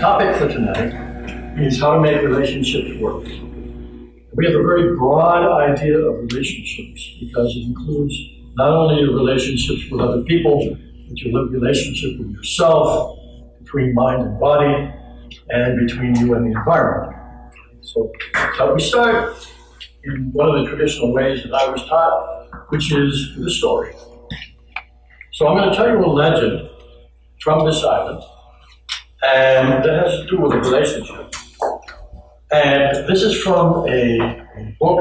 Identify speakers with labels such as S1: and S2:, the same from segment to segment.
S1: topic for tonight is how to make relationships work. We have a very broad idea of relationships because it includes not only your relationships with other people, but your relationship with yourself, between mind and body, and between you and the environment. So we start in one of the traditional ways that I was taught, which is with a story. So I'm going to tell you a legend from this island, and that has to do with a relationship. And this is from a book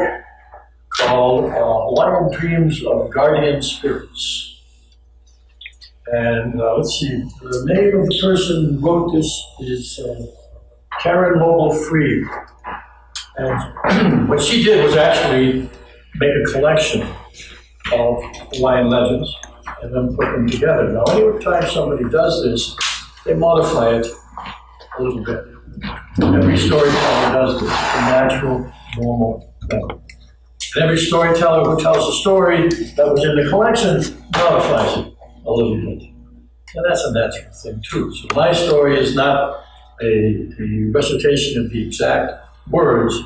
S1: called Hawaiian Dreams of Guardian Spirits. And let's see, the name of the person who wrote this is Karen Lobel Freed. And what she did was actually make a collection of Hawaiian legends and then put them together. Now, any time somebody does this, they modify it a little bit. Every storyteller does this. It's a natural, normal thing. And every storyteller who tells a story that was in the collection modifies it a little bit. And that's a natural thing, too. So my story is not a recitation of the exact words,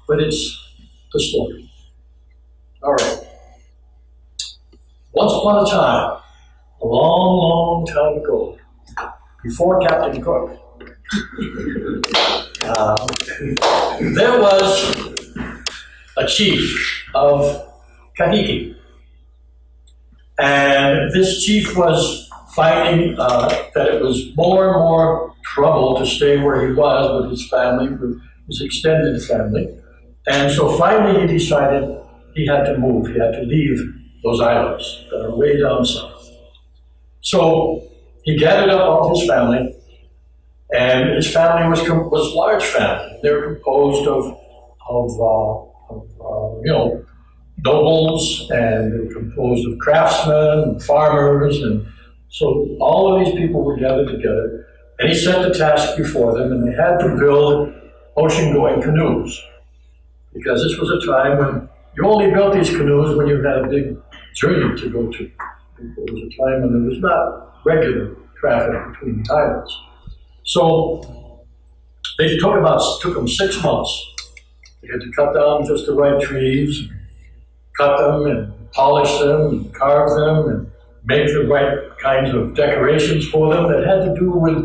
S1: but it's the story. All right. Once upon a time, a long, long time ago, before Captain Cook, there was a chief of Kahiki. And this chief was finding that it was more and more trouble to stay where he was with his family, with his extended family. And so finally he decided he had to move. He had to leave those islands that are way down south. So he gathered up all his family, and his family was a large family. They were composed of nobles, and they were composed of craftsmen and farmers, and so all of these people were gathered together. And he set the task before them, and they had to build ocean-going canoes, because this was a time when you only built these canoes when you had a big journey to go to. It was a time when there was not regular traffic between the islands. So they took them 6 months. They had to cut down just the right trees, cut them and polish them and carve them and make the right kinds of decorations for them that had to do with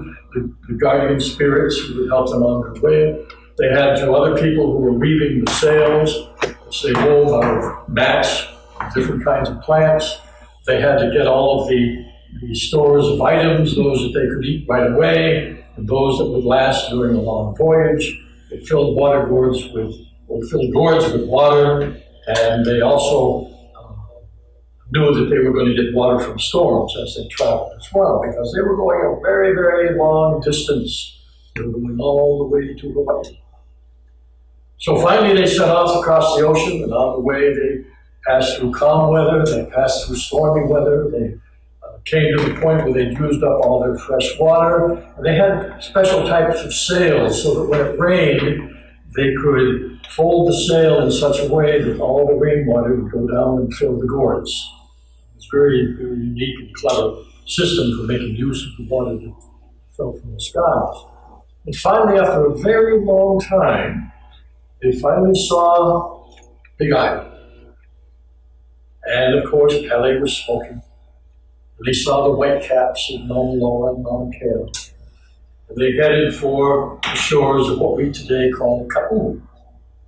S1: the guardian spirits who would help them on their way. They had to other people who were weaving the sails, which they wove out of mats, different kinds of plants. They had to get all of the stores of items, those that they could eat right away, and those that would last during a long voyage. They filled gourds with water, and they also knew that they were going to get water from storms as they traveled as well, because they were going a very, very long distance. They were going all the way to Hawaii. So finally they set off across the ocean, and on the way they passed through calm weather, they passed through stormy weather, they came to the point where they'd used up all their fresh water, and they had special types of sails so that when it rained, they could fold the sail in such a way that all the rainwater would go down and fill the gourds. It's a very, very unique and clever system for making use of the water that fell from the skies. And finally, after a very long time, they finally saw Big Island. And of course, Pele was smoking. And they saw the white caps of Mauna Loa and Mauna Kea. And they headed for the shores of what we today call Ka'u,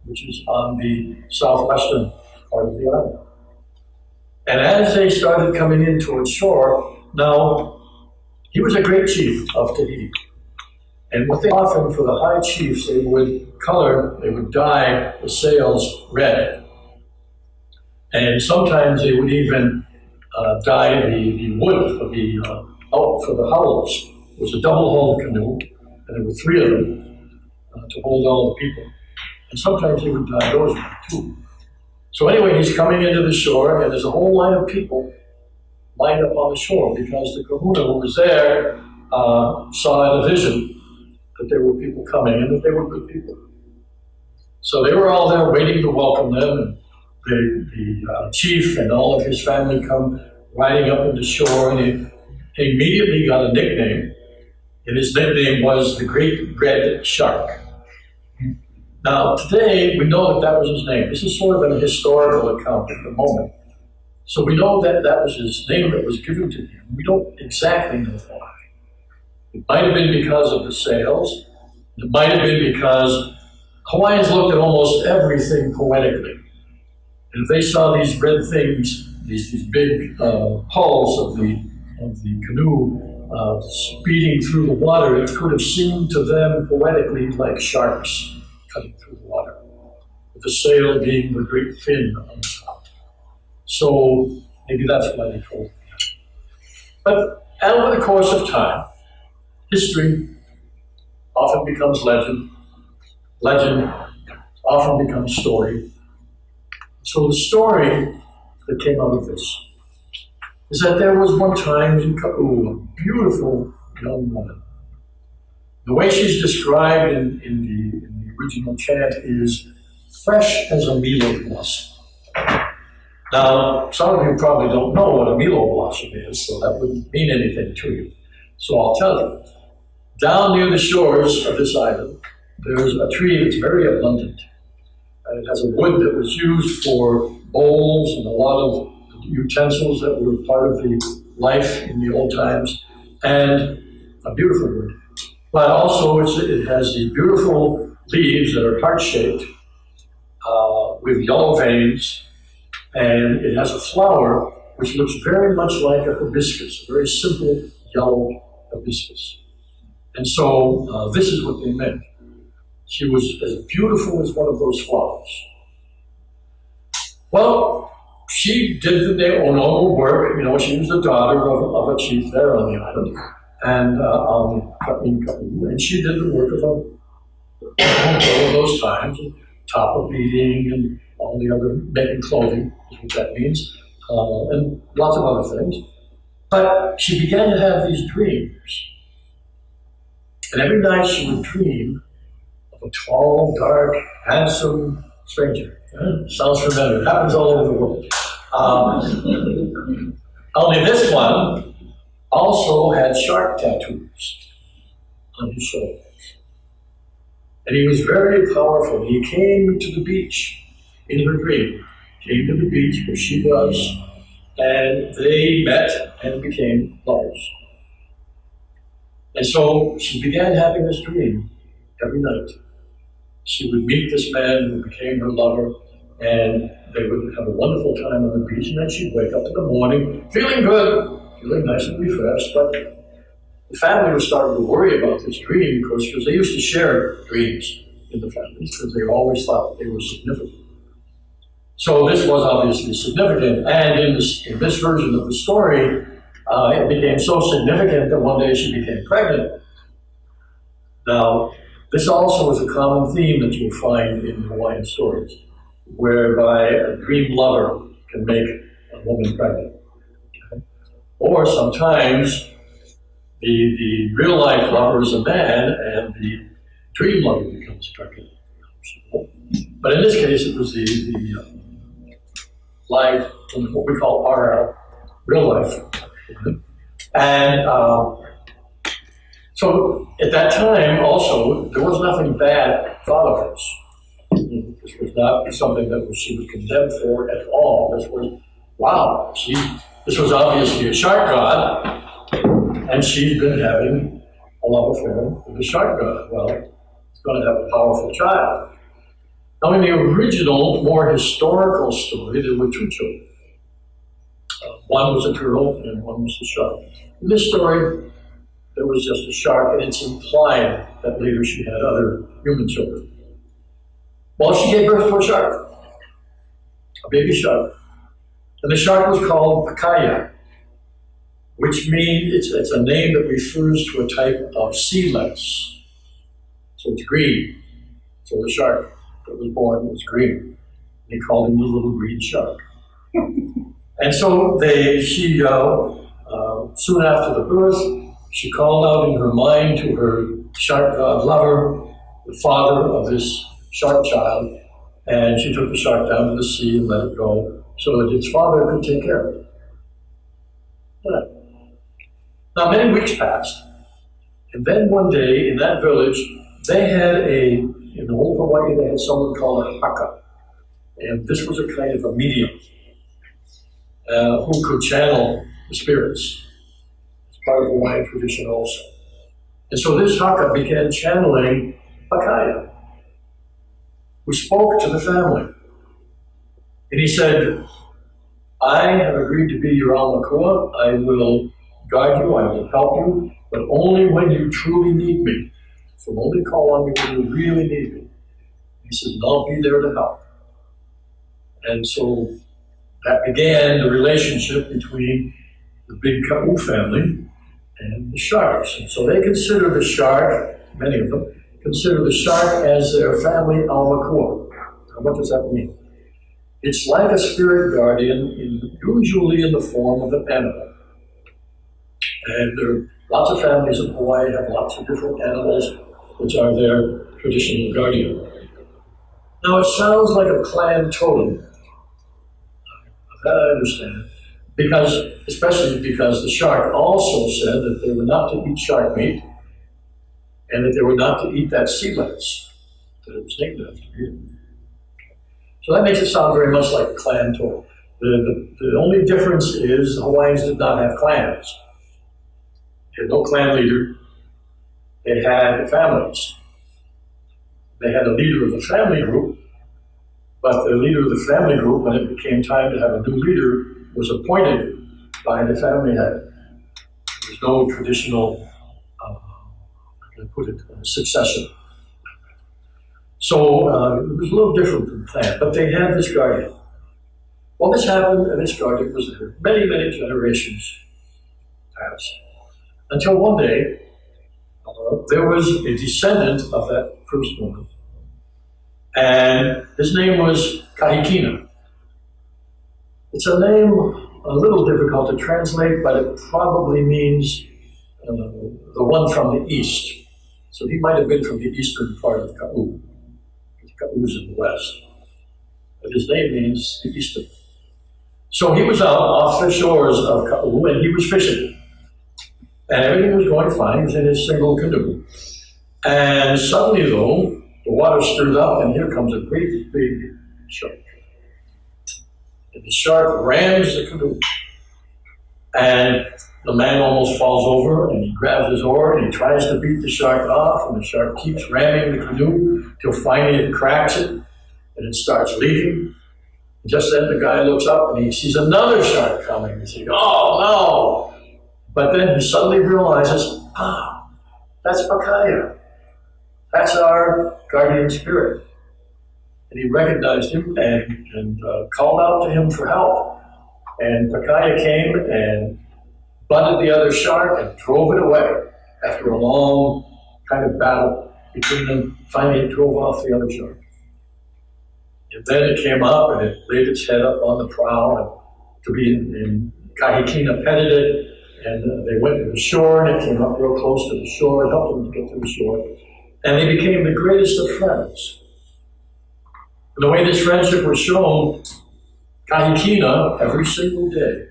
S1: which is on the southwestern part of the island. And as they started coming in towards shore, now, he was a great chief of Tahiti. And what they often for the high chiefs, they would dye the sails red. And sometimes they would even dye the wood for the hulls. It was a double-hulled canoe, and there were 3 of them to hold all the people. And sometimes they would dye those too. So anyway, he's coming into the shore, and there's a whole line of people lined up on the shore because the kahuna who was there saw in a vision that there were people coming and that they were good people. So they were all there waiting to welcome them. And the chief and all of his family come riding up into shore, and he immediately got a nickname. and his nickname was the Great Red Shark. Now, today, we know that that was his name. This is sort of an historical account at the moment. So we know that that was his name that was given to him. We don't exactly know why. It might have been because of the sails. It might have been because Hawaiians looked at almost everything poetically. And if they saw these red things, these big hulls of the canoe speeding through the water, it could have seemed to them poetically like sharks cutting through the water, with the sail being the great fin on top. So maybe that's why they told me. But over the course of time, history often becomes legend. Legend often becomes story. So the story that came out of this is that there was one time in Ka'u, a beautiful young woman. The way she's described in the original chant is fresh as a Milo blossom. Now, some of you probably don't know what a Milo blossom is, so that wouldn't mean anything to you. So I'll tell you. Down near the shores of this island, there's a tree that's very abundant. It has a wood that was used for bowls and a lot of utensils that were part of the life in the old times, and a beautiful wood. But also it has these beautiful leaves that are heart-shaped with yellow veins, and it has a flower which looks very much like a hibiscus, a very simple yellow hibiscus. And so this is what they meant. She was as beautiful as one of those flowers. Well, she did the normal work. You know, she was the daughter of a chief there on the island, and she did the work of all of those times, topper beating and all the other, making clothing is what that means, and lots of other things. But she began to have these dreams. And every night she would dream of a tall, dark, handsome stranger. Sounds familiar. It happens all over the world. Only this one also had shark tattoos on his shoulders. And he was very powerful. He came to the beach in her dream, came to the beach where she was, and they met and became lovers. And so she began having this dream every night. She would meet this man who became her lover, and they would have a wonderful time on the beach, and then she'd wake up in the morning feeling good, feeling nice and refreshed, but the family was starting to worry about this dream, of course, because they used to share dreams in the families, because they always thought they were significant. So this was obviously significant, and in this version of the story, it became so significant that one day she became pregnant. Now, this also is a common theme that you'll find in Hawaiian stories, whereby a dream lover can make a woman pregnant. Okay? Or sometimes the real life lover is a man and the dream lover becomes pregnant. But in this case, it was the live, what we call RL, real life. And so at that time also, there was nothing bad thought of this. This was not something that she was condemned for at all. This was, wow, this was obviously a shark god, and she's been having a love affair with the shark god. Well, it's going to have a powerful child. Now in the original, more historical story, there were two children. One was a girl and one was a shark. In this story, there was just a shark, and it's implied that later she had other human children. Well, she gave birth to a shark, a baby shark. And the shark was called Pakaya, which means it's a name that refers to a type of sea lettuce. So it's green. So the shark that was born was green. They called him the little green shark. And so soon after the birth, she called out in her mind to her shark god lover, the father of this shark child, and she took the shark down to the sea and let it go so that its father could take care of it. Yeah. Now, many weeks passed, And then one day in that village, they had in old Hawaii, they had someone called a haka. And this was a kind of a medium who could channel the spirits. It's part of Hawaiian tradition also. And so this haka began channeling Pakaya, who spoke to the family. And he said, I have agreed to be your almakua. I will guide you, I will help you, but only when you truly need me. So only call on me when you really need me. He says, and I'll be there to help. And so that began the relationship between the big Ka'u family and the Sharks. And so they consider the Shark, many of them, consider the Shark as their family almakua. Now what does that mean? It's like a spirit guardian, usually in the form of an animal. And there are lots of families in Hawaii have lots of different animals which are their traditional guardian. Now it sounds like a clan totem. That I understand. Especially because the shark also said that they were not to eat shark meat and that they were not to eat that sea lettuce that it was named after. So that makes it sound very much like a clan totem. The only difference is the Hawaiians did not have clans. They had no clan leader. They had families. They had a leader of the family group, but the leader of the family group, when it became time to have a new leader, was appointed by the family head. There was no traditional, how can I put it, succession. So it was a little different from the clan, but they had this guardian. Well, this happened, and this guardian was there. Many, many generations passed. Until one day, there was a descendant of that first woman, and his name was Kahikina. It's a name a little difficult to translate, but it probably means the one from the east. So he might have been from the eastern part of Ka'u. Ka'u is in the west. But his name means the eastern. So he was out off the shores of Ka'u, and he was fishing. And everything was going fine. He was in his single canoe. And suddenly, though, the water stirred up, and here comes a great big shark. And the shark rams the canoe. And the man almost falls over, and he grabs his oar, and he tries to beat the shark off, and the shark keeps ramming the canoe till finally it cracks it, and it starts leaking. And just then the guy looks up, and he sees another shark coming. He's like, oh, no! But then he suddenly realizes, that's Pakaya. That's our guardian spirit. And he recognized him and called out to him for help. And Pakaya came and butted the other shark and drove it away. After a long kind of battle between them, finally it drove off the other shark. And then it came up and it laid its head up on the prow and Kahikina petted it. And they went to the shore, and it came up real close to the shore, helped them to get to the shore. And they became the greatest of friends. And the way this friendship was shown, Kahikina, every single day,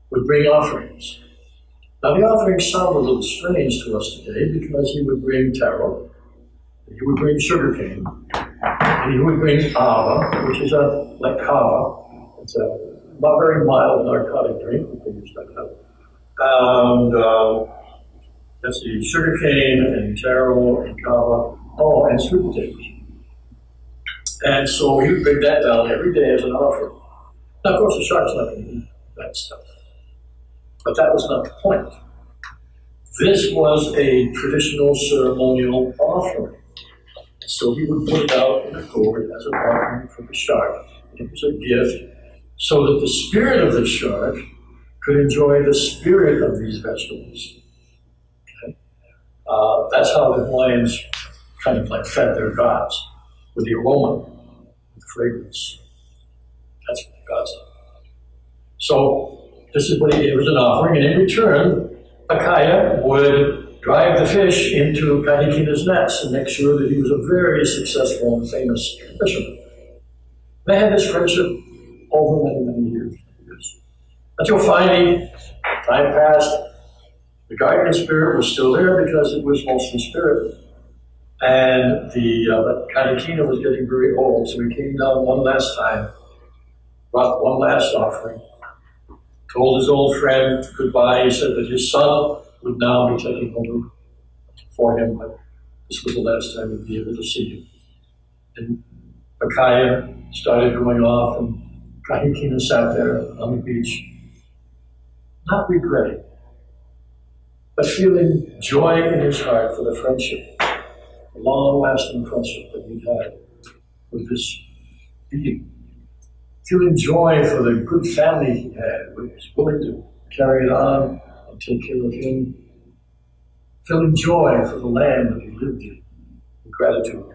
S1: would bring offerings. Now, the offerings sound a little strange to us today because he would bring taro, he would bring sugarcane, and he would bring ava, which is like kava. It's a not very mild narcotic drink, we can use that kava. And let's see, sugarcane and taro and kava, and sweet potatoes. And so he would bring that down every day as an offering. Now, of course, the shark's not going to eat that stuff. But that was not the point. This was a traditional ceremonial offering. So he would put it out in a gourd as an offering for the shark. It was a gift so that the spirit of the shark could enjoy the spirit of these vegetables. Okay? That's how the Hawaiians kind of like fed their gods, with the aroma, with the fragrance. That's what the gods did. So this is what he gave as an offering, and in return, Pakaya would drive the fish into Kahikina's nets and make sure that he was a very successful and famous fisherman. They had this friendship over many, many years. Until finally, time passed, The guardian spirit was still there because it was mostly spirit. And the Kahikina was getting very old, so he came down one last time, brought one last offering, told his old friend goodbye. He said that his son would now be taking over for him, but this was the last time he'd be able to see him. And Akaya started going off, and Kahikina sat there on the beach, not regretting, but feeling joy in his heart for the friendship, the long-lasting friendship that he'd had with this being. Feeling joy for the good family he had, who was willing to carry it on and take care of him. Feeling joy for the land that he lived in, and gratitude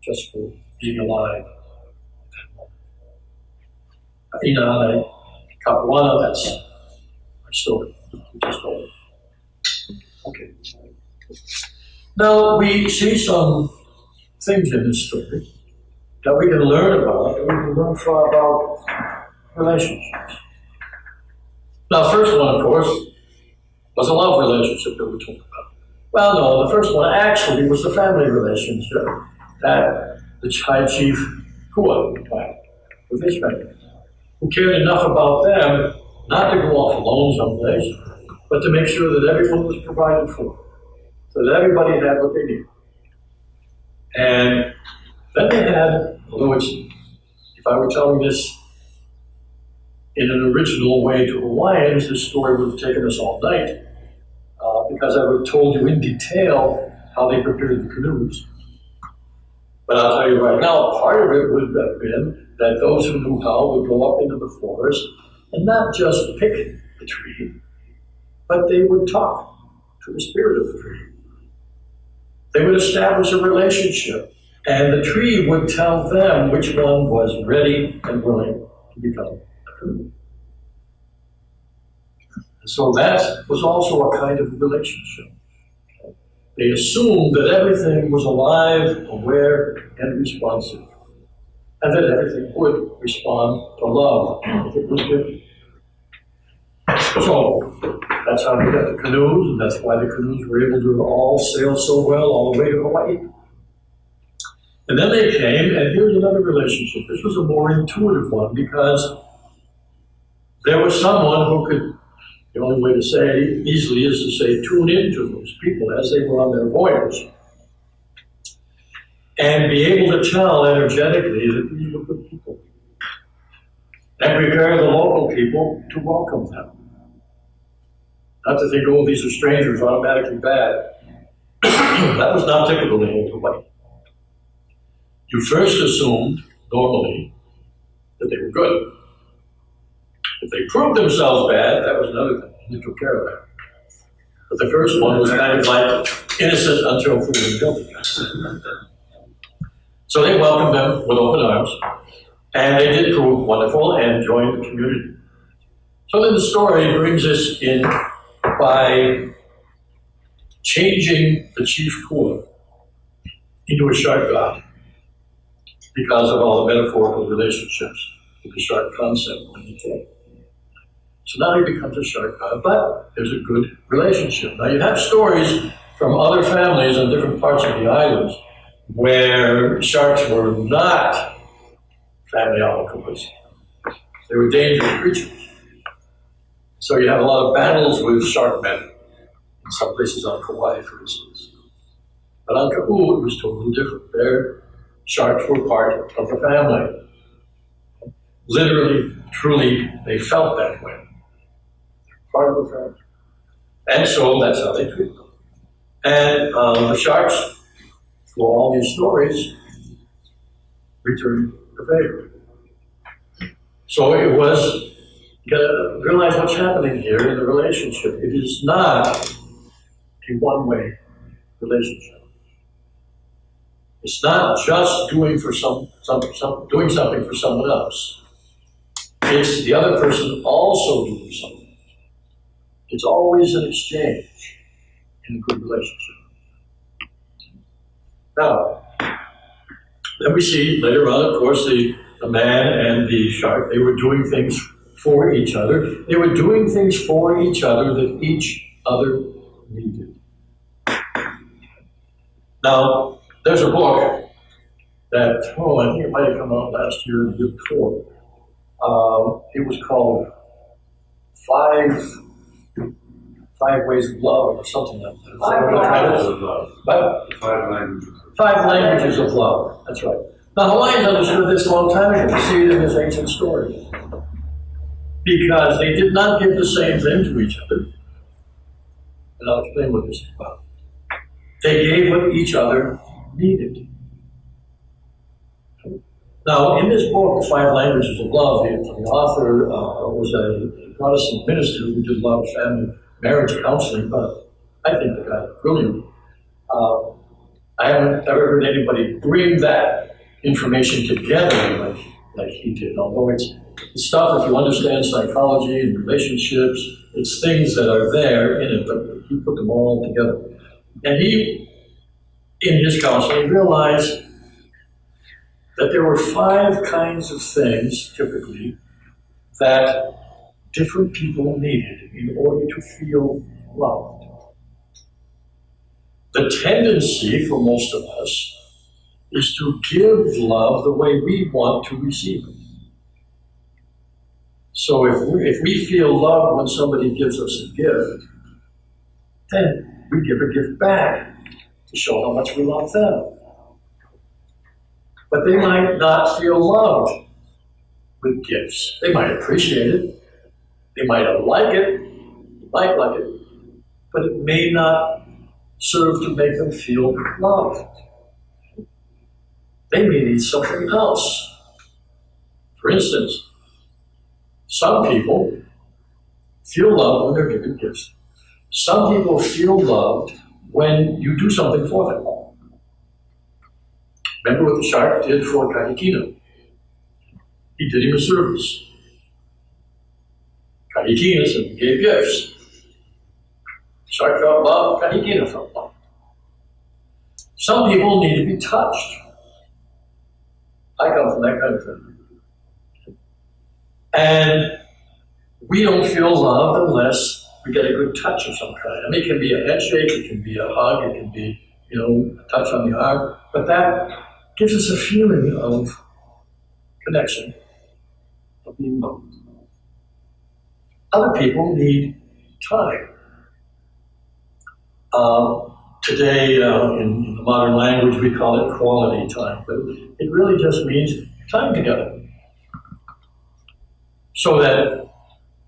S1: just for being alive at that moment. Ina Kapuana, that's my story. We just told it. Okay. Now we see some things in this story that we can learn about, and we can learn from about relationships. Now, the first one, of course, was a love relationship that we talked about. Well, no, the first one actually was the family relationship that the High Chief Hua had with his family, who cared enough about them not to go off alone someplace, but to make sure that everyone was provided for, so that everybody had what they needed. And then they had, although it's, if I were telling this in an original way to Hawaiians, this story would have taken us all night, because I would have told you in detail how they prepared the canoes. But I'll tell you right now, part of it would have been that those who knew how would go up into the forest and not just pick the tree, but they would talk to the spirit of the tree. They would establish a relationship, and the tree would tell them which one was ready and willing to become a canoe. And so that was also a kind of relationship. They assumed that everything was alive, aware, and responsive, and that everything would respond to love if it was given. So that's how we got the canoes, and that's why the canoes were able to all sail so well all the way to Hawaii. And then they came, and here's another relationship. This was a more intuitive one, because there was someone who could, the only way to say it easily is to say, tune into those people as they were on their voyage, and be able to tell energetically that these were good people, and prepare the local people to welcome them. Not to think, oh, these are strangers, automatically bad. That was not typical in old Hawaii. You first assumed, normally, that they were good. If they proved themselves bad, that was another thing. You took care of that. But the first one was kind of like innocent until proven guilty. So they welcomed them with open arms, and they did prove wonderful and joined the community. So then the story brings us in by changing the chief Kua into a shark god because of all the metaphorical relationships with the shark concept when he came. So now he becomes a shark god, but there's a good relationship. Now you have stories from other families in different parts of the islands where sharks were not family alacos. They were dangerous creatures. So you have a lot of battles with shark men in some places on Kauai, for instance. But on Ka'u, it was totally different. Their sharks were part of the family. Literally, truly, they felt that way. Part of the family. And so that's how they treat them. And the sharks, for all these stories, returned the favor. So it was, you gotta realize what's happening here in the relationship. It is not a one-way relationship. It's not just doing for doing something for someone else. It's the other person also doing something. It's always an exchange in a good relationship. Now, then we see later on, of course, the man and the shark, they were doing things for each other. They were doing things for each other that each other needed. Now, there's a book that, I think it might have come out last year or the year before. It was called Five Ways of Love or something like that.
S2: Five Languages of Love.
S1: What?
S2: 5 languages.
S1: 5 Languages of Love. That's right. Now, Hawaiians understood this a long time ago. You see it in this ancient story. Because they did not give the same thing to each other. And I'll explain what this is about. They gave what each other needed. Now, in this book, The 5 Languages of Love, the author was a Protestant minister who did a lot of family marriage counseling, but I think the guy is brilliant. I haven't ever heard anybody bring that information together like he did, although it's stuff, if you understand psychology and relationships, it's things that are there in it, but he put them all together. And he, in his counseling, realized that there were 5 kinds of things, typically, that different people needed in order to feel loved. The tendency for most of us is to give love the way we want to receive it. So if we feel loved when somebody gives us a gift, then we give a gift back to show how much we love them. But they might not feel loved with gifts. They might appreciate it. They might like it. They might like it. But it may not serve to make them feel loved. They may need something else. For instance, some people feel loved when they're given gifts. Some people feel loved when you do something for them. Remember what the shark did for Kahikina? He did him a service. Kahikina simply gave gifts. Shark felt love, Kahikina felt love. Some people need to be touched. I come from that kind of family. And we don't feel loved unless we get a good touch of some kind. I mean, it can be a handshake, it can be a hug, it can be, a touch on the arm, but that gives us a feeling of connection, of being loved. Other people need time. Today, in the modern language, we call it quality time, but it really just means time together. So that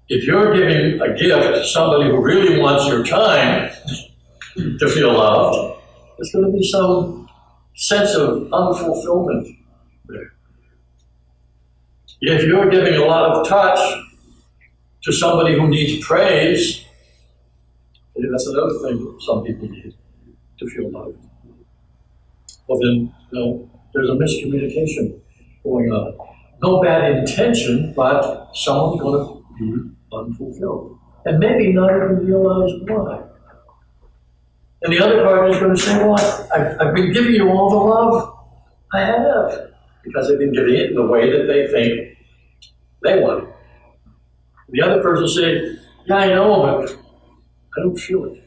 S1: if you're giving a gift to somebody who really wants your time to feel loved, there's going to be some sense of unfulfillment there. If you're giving a lot of touch to somebody who needs praise, that's another thing that some people need to feel loved. Well then, there's a miscommunication going on. No bad intention, but someone's going to be unfulfilled. And maybe not even realize why. And the other partner is going to say, well, I've been giving you all the love I have. Because they've been giving it in the way that they think they want it. The other person says, yeah, I know, but I don't feel it.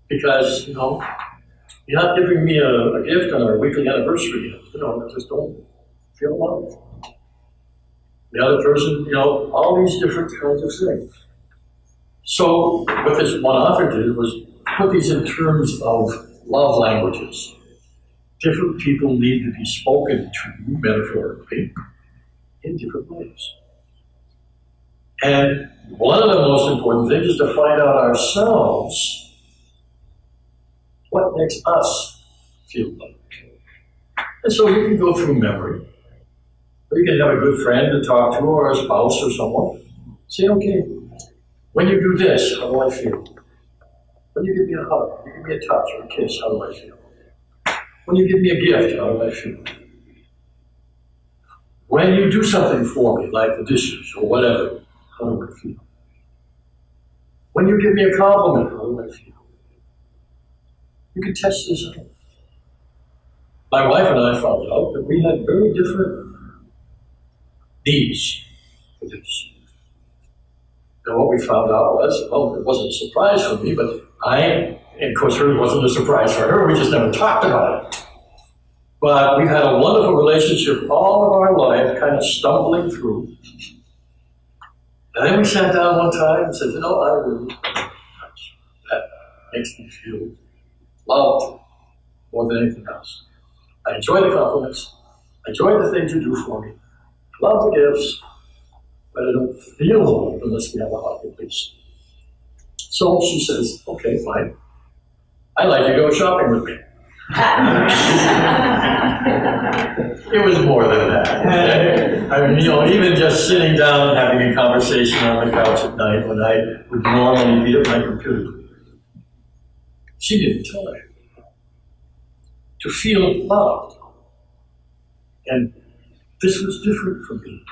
S1: Because, you're not giving me a gift on our weekly anniversary. I just don't feel loved. The other person, all these different kinds of things. So what this one author did was put these in terms of love languages. Different people need to be spoken to, metaphorically, in different ways. And one of the most important things is to find out ourselves what makes us feel loved. And so you can go through memory. Or you can have a good friend to talk to, or a spouse or someone. Say, okay, when you do this, how do I feel? When you give me a hug, when you give me a touch or a kiss, how do I feel? When you give me a gift, how do I feel? When you do something for me, like the dishes or whatever, how do I feel? When you give me a compliment, how do I feel? You can test this out. My wife and I found out that we had very different needs for this. And what we found out was, well, it wasn't a surprise for me, but and of course hers wasn't a surprise for her, we just never talked about it. But we've had a wonderful relationship all of our life, kind of stumbling through. And then we sat down one time and said, I really, that makes me feel loved more than anything else. I enjoy the compliments. I enjoy the things you do for me. I love the gifts, but I don't feel loved unless we have a hug at least. So she says, okay, fine. I'd like you to go shopping with me. It was more than that. I mean, even just sitting down and having a conversation on the couch at night when I would normally be at my computer. She didn't tell me. To feel loved. And this was different for me.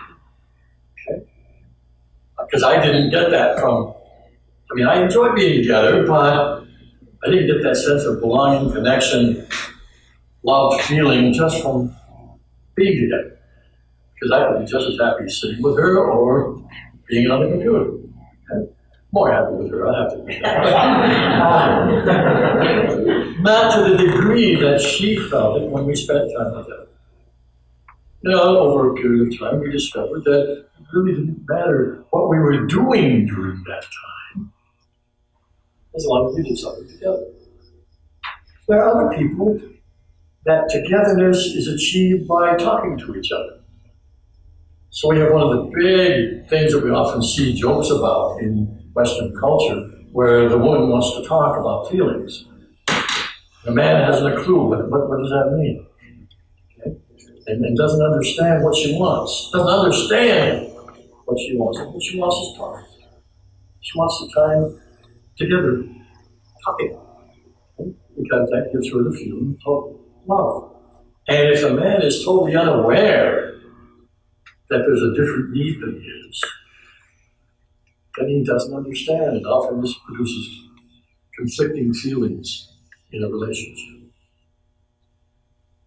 S1: Okay? Because I didn't get that I enjoyed being together, but I didn't get that sense of belonging, connection, loved feeling just from being together. Because I could be just as happy sitting with her or being on the computer. Okay? More happy with her, I have to admit that. Not to the degree that she felt it when we spent time together. Over a period of time, we discovered that it really didn't matter what we were doing during that time, as long as we did something together. There are other people that togetherness is achieved by talking to each other. So we have one of the big things that we often see jokes about in Western culture, where the woman wants to talk about feelings. The man hasn't a clue. What does that mean? Okay? And doesn't understand what she wants. Doesn't understand what she wants. What she wants is talk. She wants the time together talking. Okay? Because that gives her the feeling of love. And if a man is totally unaware that there's a different need than his, then he doesn't understand, and often this produces conflicting feelings in a relationship.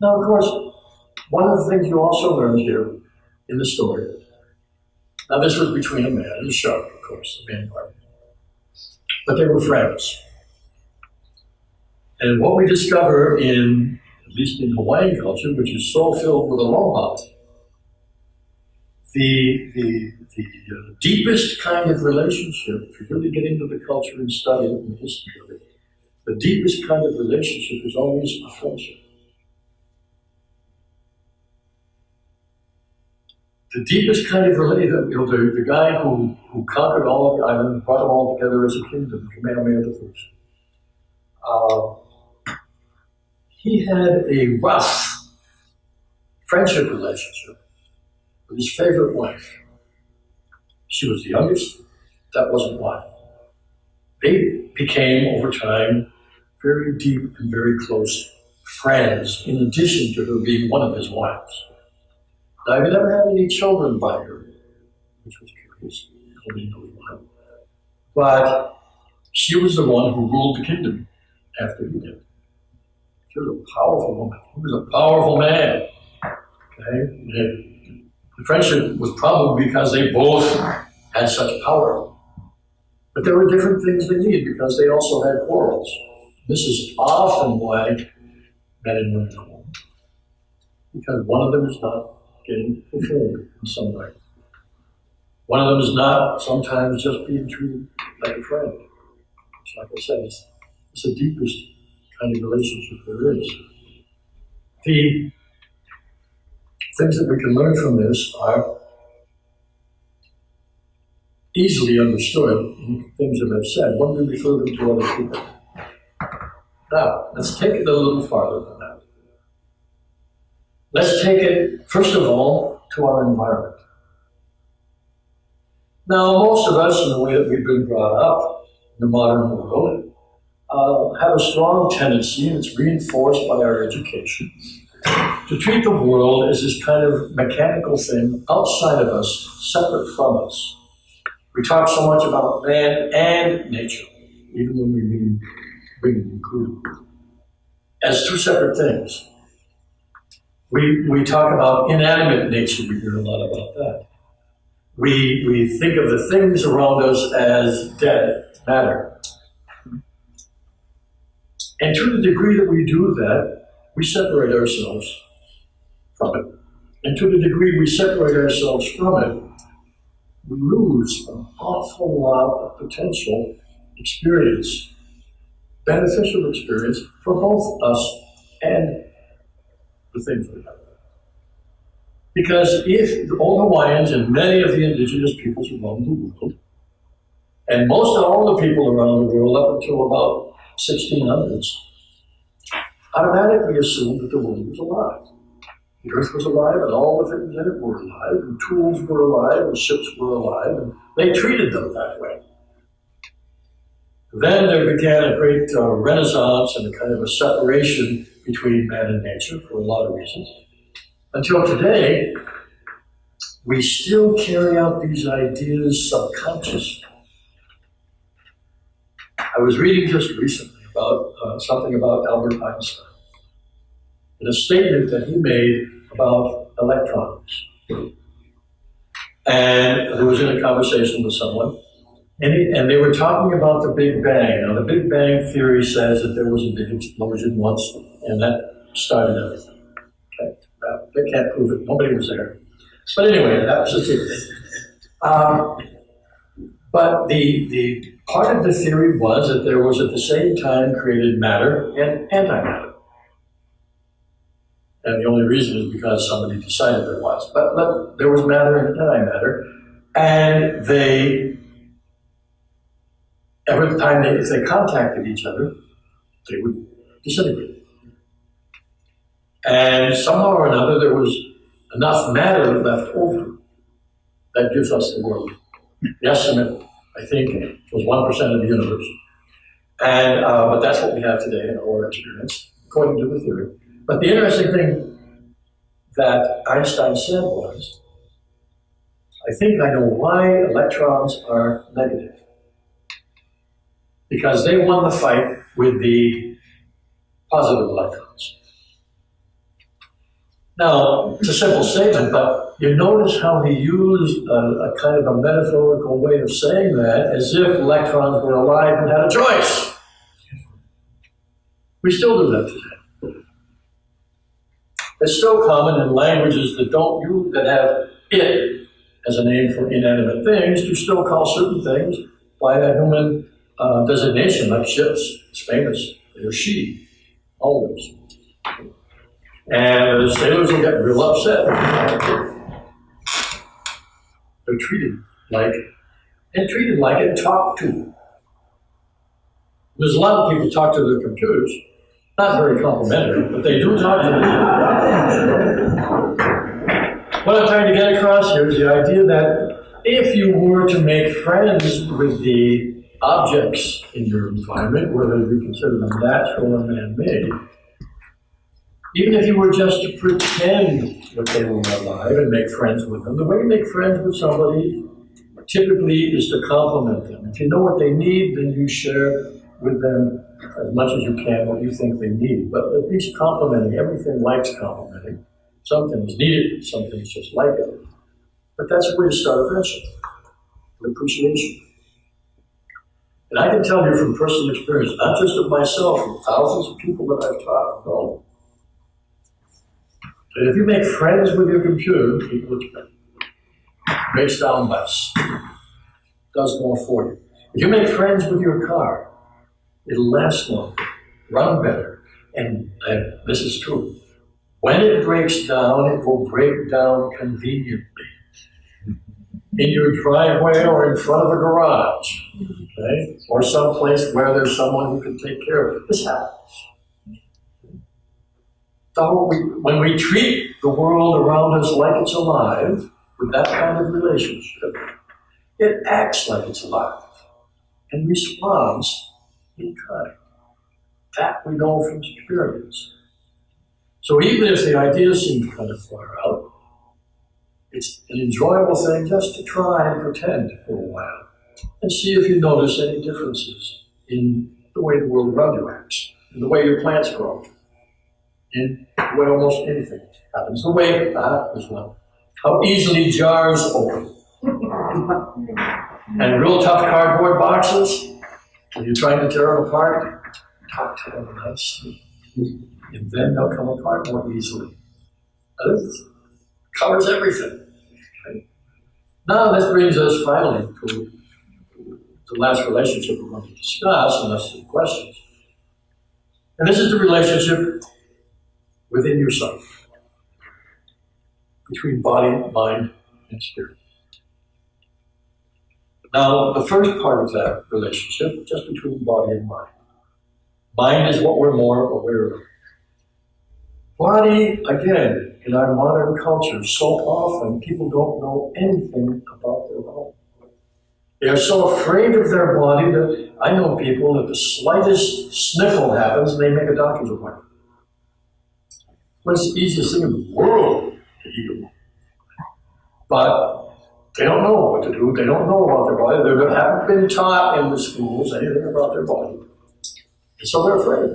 S1: Now, of course, one of the things you also learned here in the story, now this was between a man and a shark, of course, the main part, but they were friends. And what we discover at least in Hawaiian culture, which is so filled with aloha, the deepest kind of relationship, if you really get into the culture and study it and the history of it, the deepest kind of relationship is always a friendship. The deepest kind of relationship, the guy who conquered all of the island, brought them all together as a kingdom, Kamehameha I. He had a rough friendship relationship with his favorite wife. She was the youngest. That wasn't why. They became, over time, very deep and very close friends, in addition to her being one of his wives. Now, he never had any children by her, which was curious. Nobody knew why. But she was the one who ruled the kingdom after he did. She was a powerful woman. He was a powerful man. Okay? The friendship was probably because they both had such power. But there were different things they needed because they also had quarrels. This is often why men and women quarrel. Because one of them is not getting fulfilled in some way. One of them is not sometimes just being treated like a friend. Which, like I said, it's the deepest kind of relationship there is. The things that we can learn from this are easily understood in things that I've said. When we refer them to other people. Now, let's take it a little farther than that. Let's take it, first of all, to our environment. Now, most of us, in the way that we've been brought up in the modern world, have a strong tendency, and it's reinforced by our education, to treat the world as this kind of mechanical thing outside of us, separate from us. We talk so much about man and nature, even when we mean women included, as two separate things. We talk about inanimate nature, we hear a lot about that. we think of the things around us as dead matter. And to the degree that we do that, we separate ourselves from it. And to the degree we separate ourselves from it, we lose an awful lot of potential experience, beneficial experience for both us and the things we have. Because if the old Hawaiians and many of the indigenous peoples around the world, and most of all the people around the world up until about 1600s, automatically assumed that the world was alive. The earth was alive, and all the things in it were alive, and tools were alive, and ships were alive, and they treated them that way. Then there began a great renaissance and a kind of a separation between man and nature for a lot of reasons. Until today, we still carry out these ideas subconsciously. I was reading just recently about something about Albert Einstein, and a statement that he made about electrons. And I was in a conversation with someone, and they were talking about the Big Bang. Now, the Big Bang theory says that there was a big explosion once, and that started everything. Okay, well, they can't prove it. Nobody was there. But anyway, that was the theory. But the part of the theory was that there was at the same time created matter and antimatter. And the only reason is because somebody decided there was. But there was matter and antimatter, and every time if they contacted each other, they would disintegrate. And somehow or another, there was enough matter left over that gives us the world. The estimate, I think, was 1% of the universe. And but that's what we have today in our experience, according to the theory. But the interesting thing that Einstein said was, I think I know why electrons are negative. Because they won the fight with the positive electrons. Now, it's a simple statement, but you notice how he used a kind of a metaphorical way of saying that, as if electrons were alive and had a choice. We still do that today. It's still common in languages that have it as a name for inanimate things to still call certain things by a human designation, like ships. It's famous. They're she, always. And the sailors will get real upset. They're treated like and talked to. There's a lot of people talk to their computers, not very complimentary, but they do talk to them. What I'm trying to get across here is the idea that if you were to make friends with the objects in your environment, whether we consider them natural or man-made, even if you were just to pretend that they were alive and make friends with them, the way you make friends with somebody typically is to compliment them. If you know what they need, then you share with them as much as you can what you think they need. But at least complimenting, everything likes complimenting. Some things need it, some things just like it. But that's a way to start a friendship, with appreciation. And I can tell you from personal experience, not just of myself, from thousands of people that I've taught, no. But if you make friends with your computer, people expect it. Breaks down less. Does more for you. If you make friends with your car, it'll last longer, run better. And this is true. When it breaks down, it will break down conveniently. In your driveway or in front of a garage, okay? Or someplace where there's someone who can take care of it. This happens. So when we treat the world around us like it's alive, with that kind of relationship, it acts like it's alive and responds in kind. That we know from experience. So even if the ideas seem kind of far out, it's an enjoyable thing just to try and pretend for a while and see if you notice any differences in the way the world around you acts, in the way your plants grow, in the way almost anything happens, the way, there's one, how easily jars open. And real tough cardboard boxes, when you're trying to tear them apart, talk to them nicely. And then they'll come apart more easily. This covers everything. Okay? Now this brings us finally to the last relationship we want to discuss, and that's the questions. And this is the relationship within yourself, between body, mind, and spirit. Now, the first part of that relationship, just between body and mind. Mind is what we're more aware of. Body, again, in our modern culture, so often people don't know anything about their body. They are so afraid of their body that I know people that the slightest sniffle happens and they make a doctor's appointment. What's the easiest thing in the world to heal? But they don't know what to do. They don't know about their body. They haven't been taught in the schools anything about their body. And so they're afraid.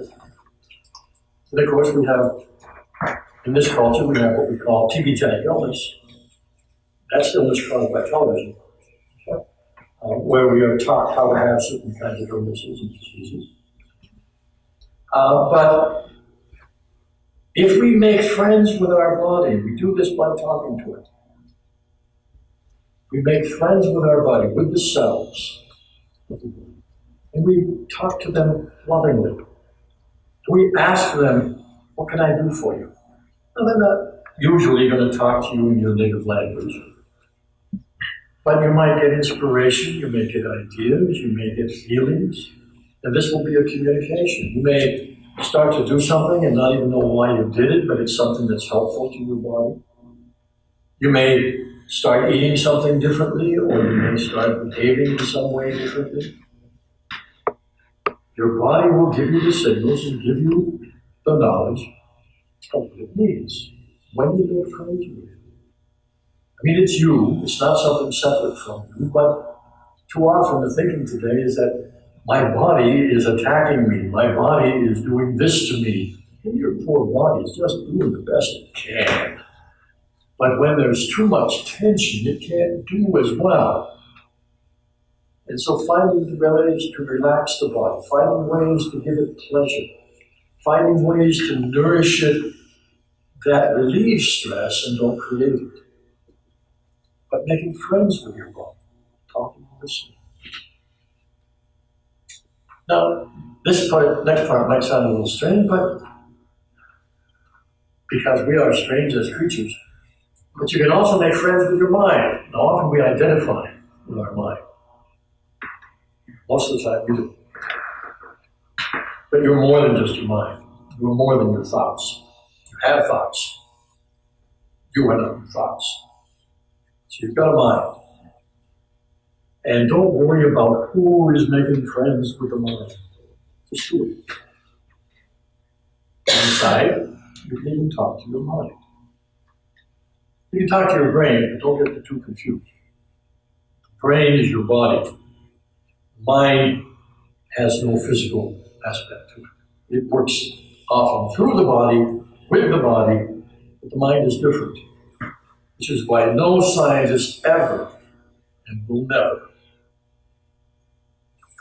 S1: And of course we have, in this culture, we have what we call TV-genic illness. That's illness caused by television, where we are taught how to have certain kinds of illnesses and diseases. But if we make friends with our body, we do this by talking to it. We make friends with our body, with the cells, and we talk to them lovingly. We ask them, what can I do for you? Now, they're not usually going to talk to you in your native language. But you might get inspiration, you may get ideas, you may get feelings, and this will be a communication. You may start to do something and not even know why you did it, but it's something that's helpful to your body. You may start eating something differently, or you may start behaving in some way differently. Your body will give you the signals and give you the knowledge of what it needs when you make friends with it. I mean, it's you, it's not something separate from you, but too often the thinking today is that my body is attacking me, my body is doing this to me, and your poor body is just doing the best it can. But when there's too much tension, it can't do as well. And so finding the ways to relax the body, finding ways to give it pleasure, finding ways to nourish it that relieve stress and don't create it. But making friends with your body, talking and listening. Now, this part, next part might sound a little strange, but because we are strange as creatures. But you can also make friends with your mind. Now, often we identify with our mind. Most of the time we do. But you're more than just your mind. You're more than your thoughts. You have thoughts. You are not your thoughts. So you've got a mind. And don't worry about who is making friends with the mind. Just do it. Inside, you can even talk to your mind. You can talk to your brain, but don't get too confused. The brain is your body. The mind has no physical aspect to it. It works often through the body, with the body, but the mind is different. Which is why no scientist ever, and will never,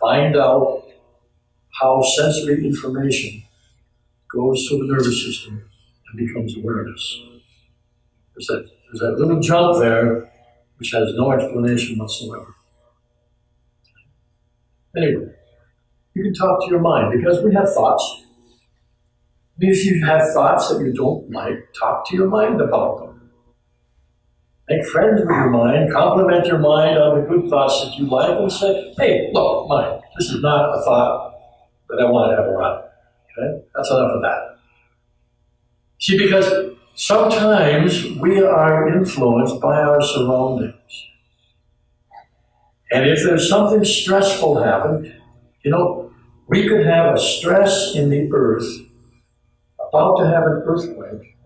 S1: find out how sensory information goes through the nervous system and becomes awareness. There's that little jump there which has no explanation whatsoever. Anyway, you can talk to your mind because we have thoughts. If you have thoughts that you don't like, talk to your mind about them. Make friends with your mind, compliment your mind on the good thoughts that you like, and say, hey, look, mind, this is not a thought that I want to have around. Okay? That's enough of that. See, because sometimes we are influenced by our surroundings. And if there's something stressful happen, we could have a stress in the earth, about to have an earthquake,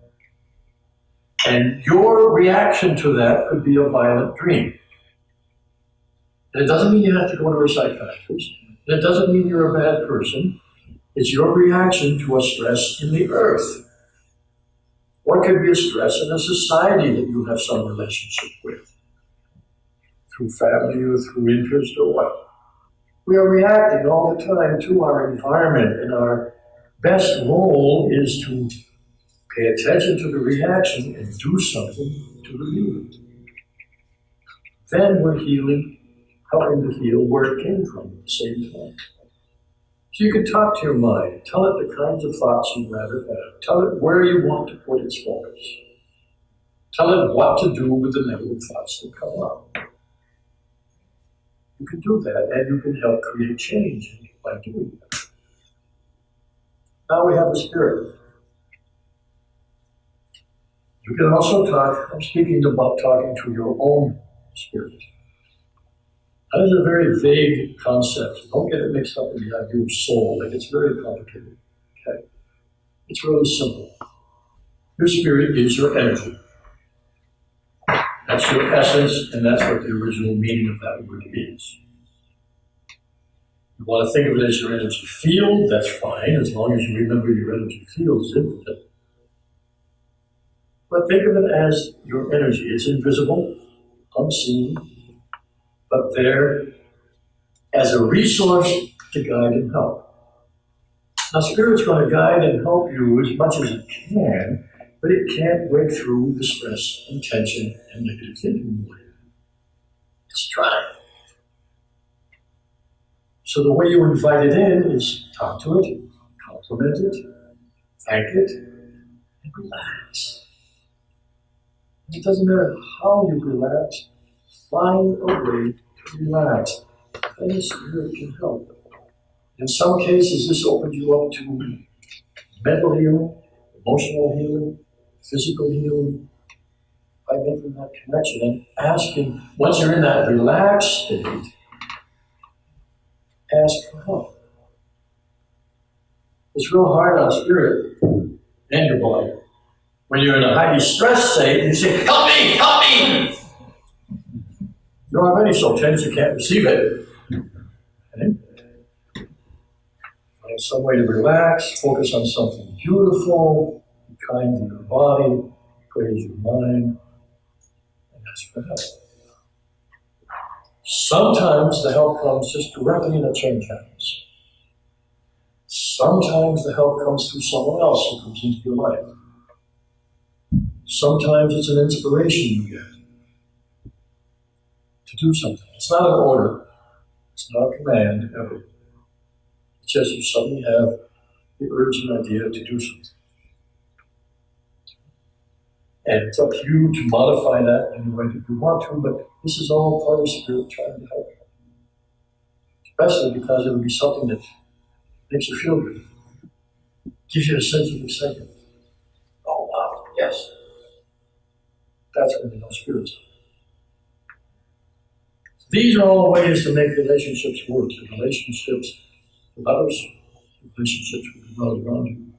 S1: and your reaction to that could be a violent dream. And it doesn't mean you have to go to a psychiatrist. And it doesn't mean you're a bad person. It's your reaction to a stress in the earth. Or it could be a stress in a society that you have some relationship with. through family or through interest or what. We are reacting all the time to our environment, and our best role is to pay attention to the reaction and do something to relieve it. Then we're healing, helping to heal where it came from at the same time. So you can talk to your mind, tell it the kinds of thoughts you'd rather have, tell it where you want to put its focus, tell it what to do with the negative thoughts that come up. You can do that, and you can help create change by doing that. Now we have the spirit. You can also talk, I'm speaking about talking to your own spirit. That is a very vague concept. Don't get it mixed up with the idea of soul. Like, it's very complicated. Okay? It's really simple. Your spirit is your energy. That's your essence, and that's what the original meaning of that word is. You want to think of it as your energy field, that's fine, as long as you remember your energy field is infinite. But think of it as your energy. It's invisible, unseen, but there as a resource to guide and help. Now, Spirit's going to guide and help you as much as it can, but it can't break through the stress and tension and negative thinking. It's trying. So the way you invite it in is talk to it, compliment it, thank it, and relax. It doesn't matter how you relax, find a way to relax. And the Spirit can help. In some cases, this opens you up to mental healing, emotional healing, physical healing, by making that connection and asking, once you're in that relaxed state, ask for help. It's real hard on spirit and your body. When you're in a highly stressed state, you say, help me, help me! You're already so tense you can't receive it. Okay? Find some way to relax, focus on something beautiful, be kind to your body, praise your mind, and ask for help. Sometimes the help comes just directly and a change happens. Sometimes the help comes through someone else who comes into your life. Sometimes it's an inspiration you get to do something. It's not an order. It's not a command ever. It's just you suddenly have the urge and idea to do something. And it's up to you to modify that in the way that you want to, but this is all part of Spirit trying to help you. Especially because it would be something that makes you feel good. Gives you a sense of excitement. Oh, wow, yes. That's when you know Spirit's. These are all ways to make relationships work. Relationships with others, relationships with the world around you.